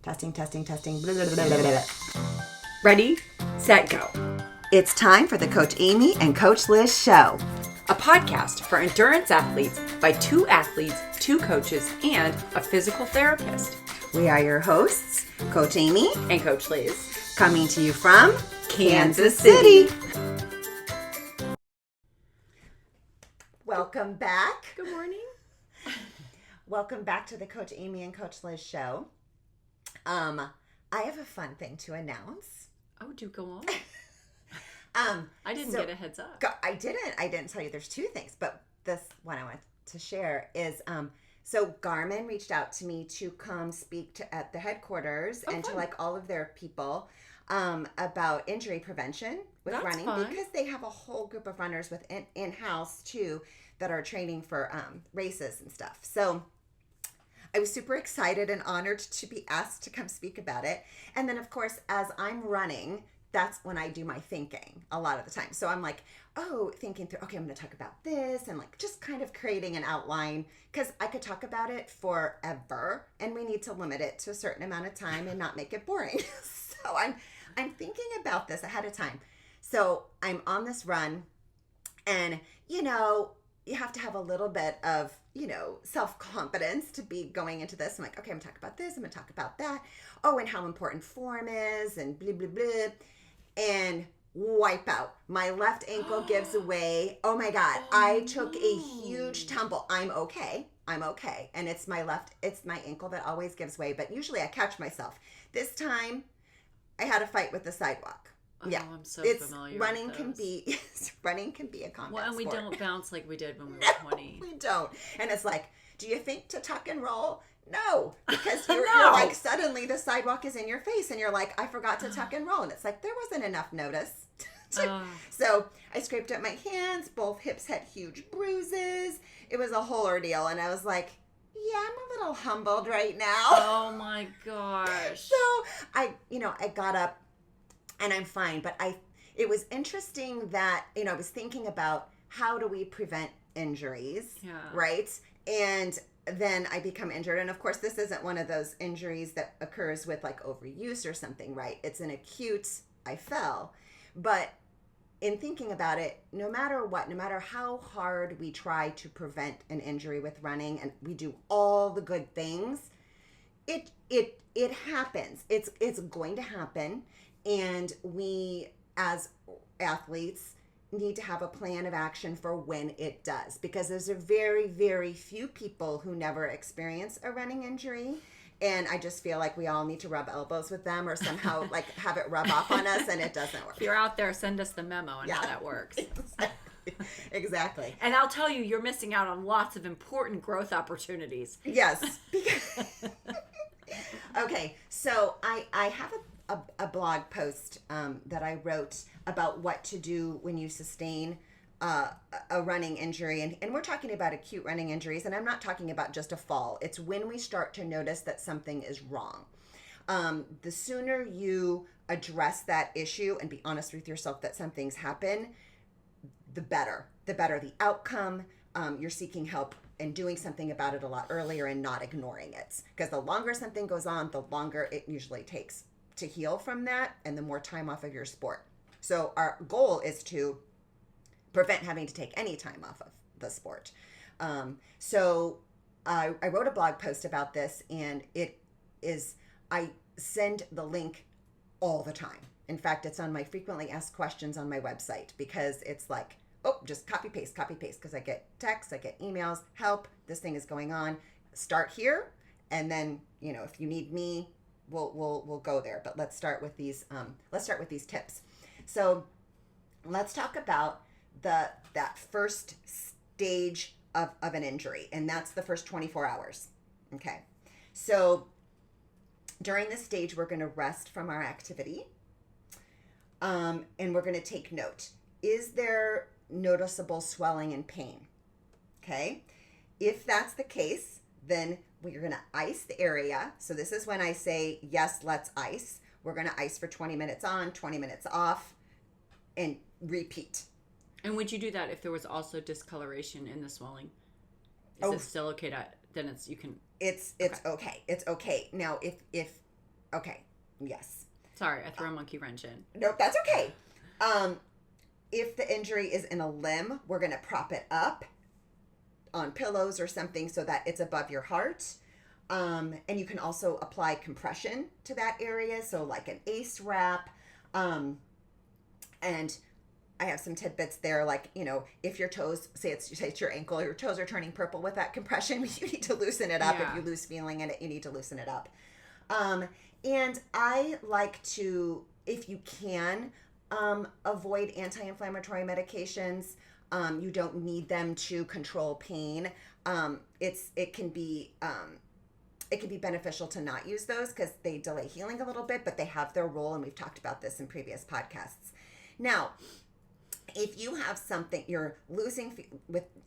Testing, testing, testing. Blah, blah, blah, blah, blah. Ready, set, go. It's time for the Coach Amy and Coach Liz show. A podcast for endurance athletes by two athletes, two coaches, and a physical therapist. We are your hosts, Coach Amy And Coach Liz. coming to you from Kansas City. Welcome back. Good morning. Welcome back to the Coach Amy and Coach Liz show. I have a fun thing to announce. Oh, do go on. I didn't get a heads up. I didn't tell you there's two things, but this one I want to share is so Garmin reached out to me to come speak at the headquarters and fun. to like all of their people about injury prevention with That's running fun. because they have a whole group of runners with in-house too that are training for races and stuff. So I was super excited and honored to be asked to come speak about it. And then, of course, as I'm running, that's when I do my thinking a lot of the time. So I'm like, thinking through, okay, I'm going to talk about this and like just kind of creating an outline because I could talk about it forever and we need to limit it to a certain amount of time and not make it boring. So I'm thinking about this ahead of time. So I'm on this run and, you have to have a little bit of, self-confidence to be going into this. I'm like, okay, I'm going to talk about this. I'm going to talk about that. Oh, and how important form is and blah, blah, blah. And wipe out. My left ankle gives away. Oh my God. I took a huge tumble. I'm okay. And it's my ankle that always gives way. But usually I catch myself. This time I had a fight with the sidewalk. Oh, yeah, I'm so it's familiar running with can those. be running can be a combat Well, and we sport. don't bounce like we did when we were 20. We don't. And it's like, do you think to tuck and roll? No, because you're No. like suddenly the sidewalk is in your face and you're like, I forgot to tuck and roll. And it's like, there wasn't enough notice. So I scraped up my hands. Both hips had huge bruises. It was a whole ordeal. And I was like, yeah, I'm a little humbled right now. Oh my gosh. So I got up and I'm fine. But it was interesting that, I was thinking about how do we prevent injuries, right? And then I become injured. And of course, this isn't one of those injuries that occurs with like overuse or something, right? It's an acute, I fell. But in thinking about it, no matter what, no matter how hard we try to prevent an injury with running and we do all the good things, it happens. It's going to happen. And we as athletes need to have a plan of action for when it does, because there's a very, very few people who never experience a running injury. And I just feel like we all need to rub elbows with them or somehow like have it rub off on us, and it doesn't work. If you're out there, send us the memo on how that works. Exactly. And I'll tell you, you're missing out on lots of important growth opportunities. Yes. Okay, so I have a blog post that I wrote about what to do when you sustain a running injury. And we're talking about acute running injuries. And I'm not talking about just a fall. It's when we start to notice that something is wrong. The sooner you address that issue and be honest with yourself that something's happened, the better. The better the outcome. You're seeking help and doing something about it a lot earlier and not ignoring it. Because the longer something goes on, the longer it usually takes to heal from that and the more time off of your sport. So our goal is to prevent having to take any time off of the sport. So I wrote a blog post about this, and I send the link all the time. In fact, it's on my frequently asked questions on my website because it's like, just copy paste, because I get texts, I get emails, help, this thing is going on. Start here, and then if you need me, we'll go there. But let's start with these tips. So let's talk about that first stage of an injury, and that's the first 24 hours. Okay. So during this stage, we're going to rest from our activity, and we're going to take note. Is there noticeable swelling and pain? Okay. If that's the case, then we're going to ice the area. So this is when I say, yes, let's ice. We're going to ice for 20 minutes on, 20 minutes off, and repeat. And would you do that if there was also discoloration in the swelling? Is it still okay then you can... It's okay. It's okay. Now, if Okay. Yes. Sorry, I threw a monkey wrench in. Nope, that's okay. If the injury is in a limb, we're going to prop it up on pillows or something so that it's above your heart. And you can also apply compression to that area, so like an ACE wrap. And I have some tidbits there, like, if your toes, say it's your ankle, your toes are turning purple with that compression, you need to loosen it up. Yeah. If you lose feeling in it, you need to loosen it up. And I like to, if you can, avoid anti-inflammatory medications. You don't need them to control pain. It can be beneficial to not use those because they delay healing a little bit, but they have their role, and we've talked about this in previous podcasts. Now, if you have something you're losing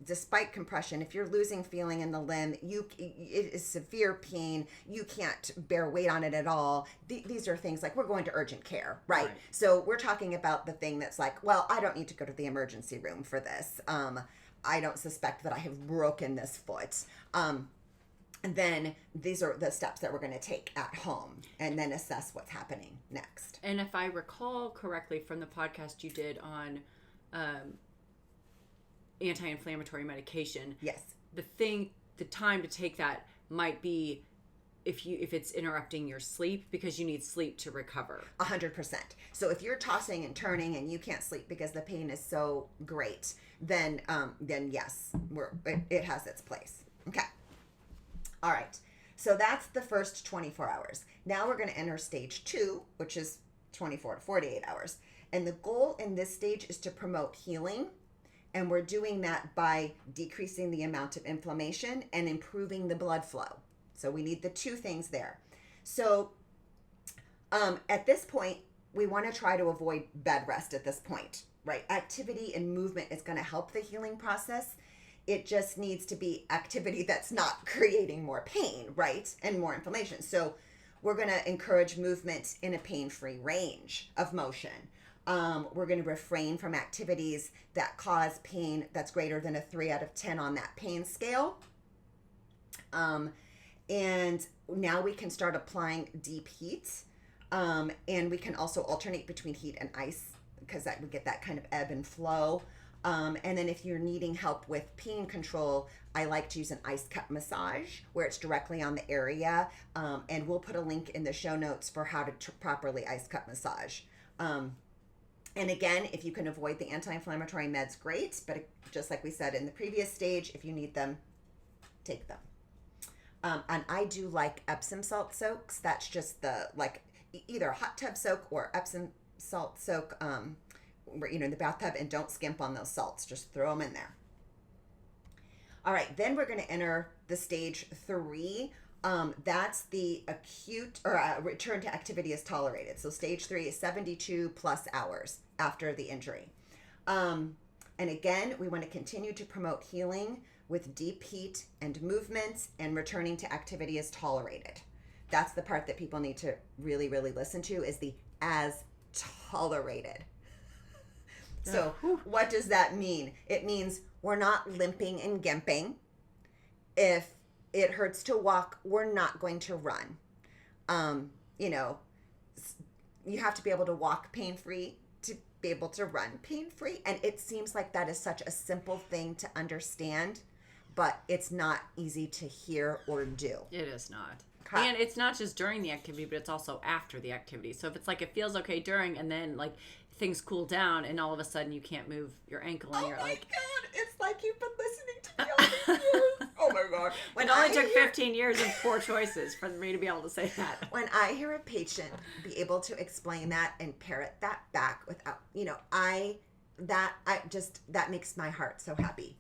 despite compression, if you're losing feeling in the limb, it is severe pain, you can't bear weight on it at all. These are things like, we're going to urgent care, right? So we're talking about the thing that's like, well, I don't need to go to the emergency room for this. I don't suspect that I have broken this foot. And then these are the steps that we're going to take at home and then assess what's happening next. And if I recall correctly from the podcast you did on anti-inflammatory medication, yes, the time to take that might be if it's interrupting your sleep, because you need sleep to recover. 100%. So if you're tossing and turning and you can't sleep because the pain is so great, then yes, it has its place. Okay. All right. So that's the first 24 hours. Now we're going to enter stage 2, which is 24 to 48 hours. And the goal in this stage is to promote healing. And we're doing that by decreasing the amount of inflammation and improving the blood flow. So we need the two things there. So at this point, we want to try to avoid bed rest at this point, right? Activity and movement is going to help the healing process. It just needs to be activity that's not creating more pain, right? And more inflammation. So we're going to encourage movement in a pain-free range of motion. We're going to refrain from activities that cause pain that's greater than a 3 out of 10 on that pain scale. And now we can start applying deep heat. And we can also alternate between heat and ice, because that would get that kind of ebb and flow. And then if you're needing help with pain control, I like to use an ice cup massage where it's directly on the area. And we'll put a link in the show notes for how to properly ice cup massage. And again, if you can avoid the anti-inflammatory meds, great. But just like we said in the previous stage, if you need them, take them. And I do like Epsom salt soaks. That's just either a hot tub soak or Epsom salt soak, in the bathtub, and don't skimp on those salts. Just throw them in there. All right, then we're going to enter the stage 3. That's the acute return to activity is tolerated. So stage 3 is 72 plus hours after the injury. And again, we want to continue to promote healing with deep heat and movement, and returning to activity is tolerated. That's the part that people need to really, really listen to, is the as tolerated. So what does that mean? It means we're not limping and gimping. If it hurts to walk, we're not going to run. You have to be able to walk pain-free to be able to run pain-free. And it seems like that is such a simple thing to understand, but it's not easy to hear or do. It is not. And it's not just during the activity, but it's also after the activity. So if it's like it feels okay during, and then like things cool down, and all of a sudden you can't move your ankle, and you're like, oh my God, it's like you've been listening to me all these years. Oh my God. It only took 15 years and 4 choices for me to be able to say that. When I hear a patient be able to explain that and parrot that back without, that makes my heart so happy.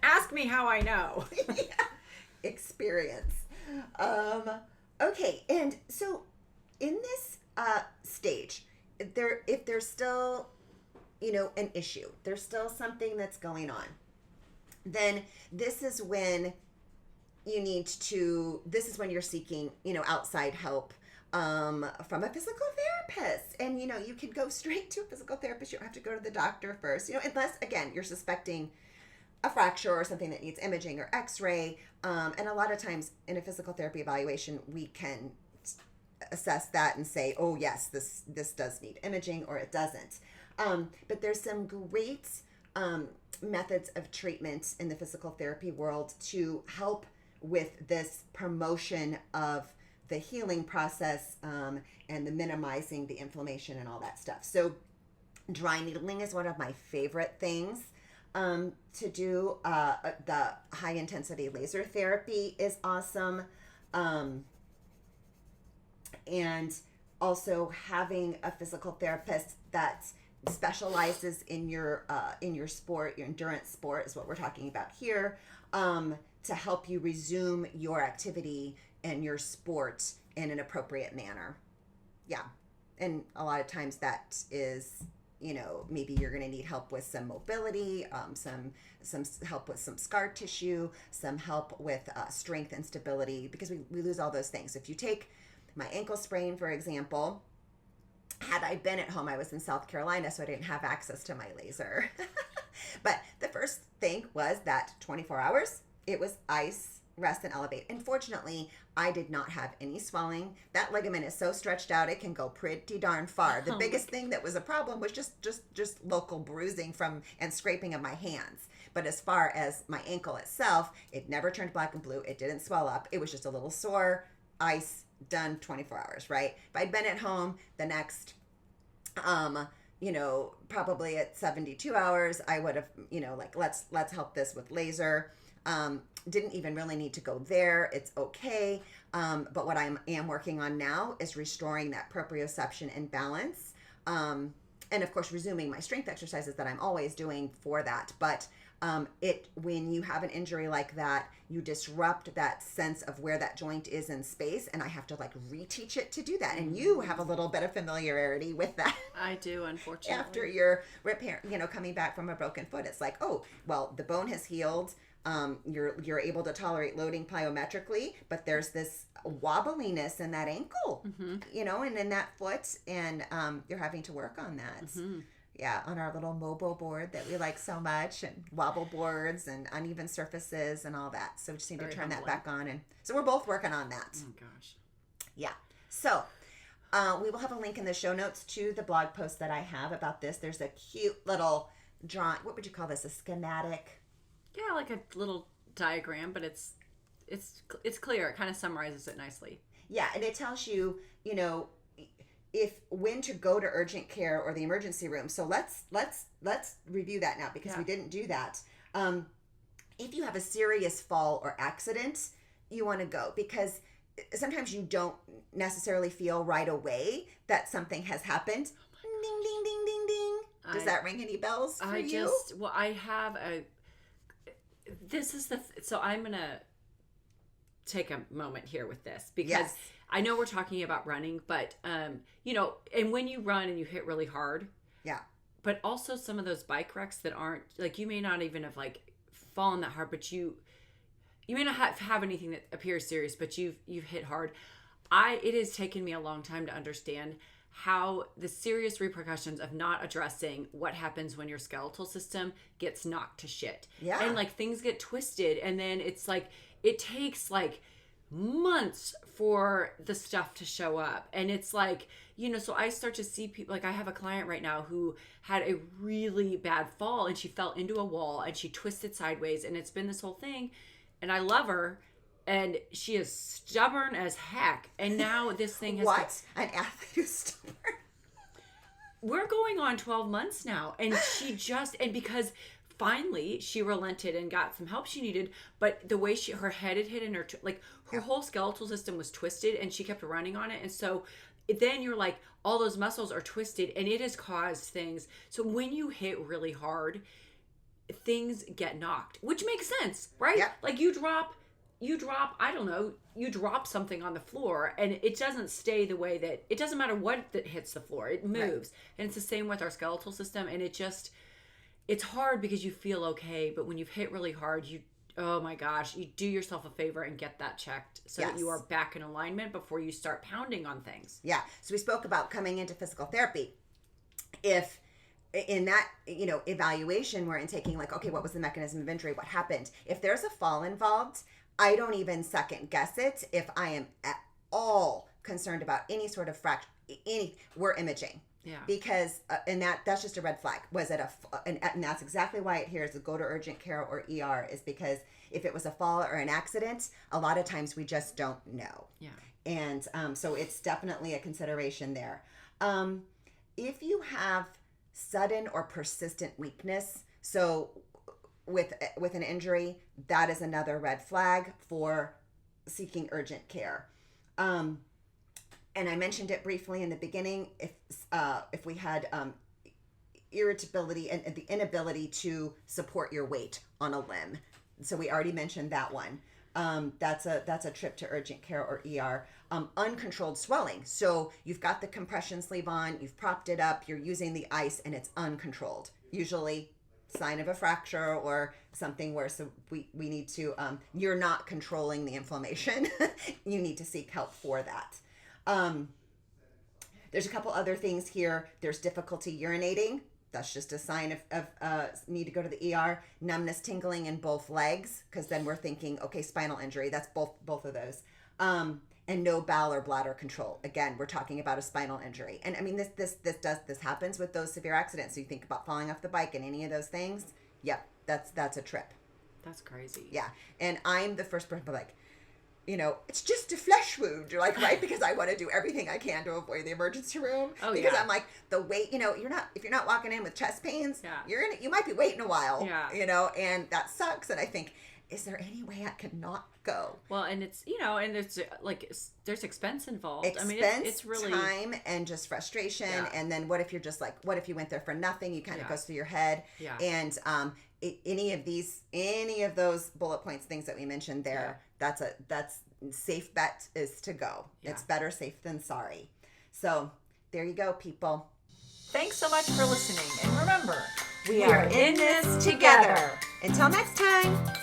Ask me how I know. Yeah. Experience. Okay, and so in this stage, if there's still, an issue, there's still something that's going on, then this is when you're seeking, outside help from a physical therapist. And, you can go straight to a physical therapist. You don't have to go to the doctor first, unless, again, you're suspecting a fracture or something that needs imaging or x-ray. And a lot of times in a physical therapy evaluation, we can assess that and say, oh yes, this does need imaging or it doesn't. But there's some great methods of treatment in the physical therapy world to help with this promotion of the healing process and the minimizing the inflammation and all that stuff. So dry needling is one of my favorite things to do. The high intensity laser therapy is awesome. And also having a physical therapist that specializes in your sport, your endurance sport is what we're talking about here, to help you resume your activity and your sport in an appropriate manner. Yeah. And a lot of times that is, maybe you're going to need help with some mobility, some help with some scar tissue, some help with strength and stability, because we lose all those things. If you take my ankle sprain, for example, had I been at home, I was in South Carolina, so I didn't have access to my laser. But the first thing was that 24 hours, it was ice, rest, and elevate. And fortunately, I did not have any swelling. That ligament is so stretched out, it can go pretty darn far. The biggest thing that was a problem was just local bruising and scraping of my hands. But as far as my ankle itself, it never turned black and blue. It didn't swell up. It was just a little sore, ice, done, 24 hours, right? If I'd been at home the next, probably at 72 hours, I would have, let's help this with laser. Didn't even really need to go there. It's okay. But what I am working on now is restoring that proprioception and balance. And of course, resuming my strength exercises that I'm always doing for that. But when you have an injury like that, you disrupt that sense of where that joint is in space, and I have to reteach it to do that. And you have a little bit of familiarity with that. I do, unfortunately. After your repair, coming back from a broken foot, it's like, oh, well, the bone has healed. You're able to tolerate loading plyometrically, but there's this wobbliness in that ankle, and in that foot, and you're having to work on that. Mm-hmm. Yeah, on our little Mobo board that we like so much, and wobble boards and uneven surfaces and all that. So we just need to turn that back on. And so we're both working on that. Oh, gosh. Yeah. So we will have a link in the show notes to the blog post that I have about this. There's a cute little drawing. What would you call this? A schematic? Yeah, like a little diagram, but it's clear. It kind of summarizes it nicely. Yeah, and it tells you, when to go to urgent care or the emergency room. So let's review that now, because we didn't do that. If you have a serious fall or accident, you want to go, because sometimes you don't necessarily feel right away that something has happened. Ding, ding, ding, ding, ding. Does that ring any bells for you? I have so I'm going to take a moment here with this, because I know we're talking about running, but, and when you run and you hit really hard. Yeah. But also some of those bike wrecks that aren't, you may not even have, fallen that hard, but you may not have anything that appears serious, but you've hit hard. It has taken me a long time to understand how the serious repercussions of not addressing what happens when your skeletal system gets knocked to shit. Yeah. And, things get twisted, and then it's, it takes, months for the stuff to show up. And it's so I start to see people, I have a client right now who had a really bad fall, and she fell into a wall and she twisted sideways, and it's been this whole thing. And I love her, and she is stubborn as heck. And now this thing has... What? An athlete who's stubborn? We're going on 12 months now, and because finally she relented and got some help she needed, but the way her head had hit, and her whole skeletal system was twisted, and she kept running on it. And so then you're all those muscles are twisted, and it has caused things. So when you hit really hard, things get knocked, which makes sense, right? Yeah. You drop, I don't know, you drop something on the floor, and it doesn't stay the way that, it doesn't matter what that hits the floor, it moves. Right. And it's the same with our skeletal system, and it's hard because you feel okay, but when you've hit really hard, oh my gosh, you do yourself a favor and get that checked so that you are back in alignment before you start pounding on things. Yeah. So we spoke about coming into physical therapy. If in that, evaluation, we're taking okay, what was the mechanism of injury? What happened? If there's a fall involved, I don't even second guess it if I am at all concerned about any sort of fracture, we're imaging. Yeah. Because and that's just a red flag. Was it and that's exactly why it here is to go to urgent care or ER, is because if it was a fall or an accident, a lot of times we just don't know. Yeah. And so it's definitely a consideration there. If you have sudden or persistent weakness, so with an injury, that is another red flag for seeking urgent care. And I mentioned it briefly in the beginning. If we had irritability and the inability to support your weight on a limb, so we already mentioned that one. That's a trip to urgent care or ER. Uncontrolled swelling. So you've got the compression sleeve on, you've propped it up, you're using the ice, and it's uncontrolled. Usually sign of a fracture or something where we need to, you're not controlling the inflammation. You need to seek help for that. There's a couple other things here. There's difficulty urinating. That's just a sign of need to go to the ER. Numbness, tingling in both legs, because then we're thinking, okay, spinal injury. That's both of those. And no bowel or bladder control. Again, we're talking about a spinal injury. And I mean, this happens with those severe accidents. So you think about falling off the bike and any of those things. Yep, that's a trip. That's crazy. Yeah, and I'm the first person to be like, it's just a flesh wound, like, right? Because I want to do everything I can to avoid the emergency room. Oh, because yeah. I'm like, the wait, if you're not walking in with chest pains, yeah. you might be waiting a while. Yeah. And that sucks. And I think, is there any way I could not go? Well, and it's, and it's like, there's expense involved. Expense, I mean, it's really time, and just frustration. Yeah. And then what if you're just like, what if you went there for nothing? You kind of goes through your head. Yeah. And any of those bullet points, things that we mentioned there, that's safe bet is to go. Yeah. It's better safe than sorry. So there you go, people. Thanks so much for listening. And remember, We are in this together. Until next time.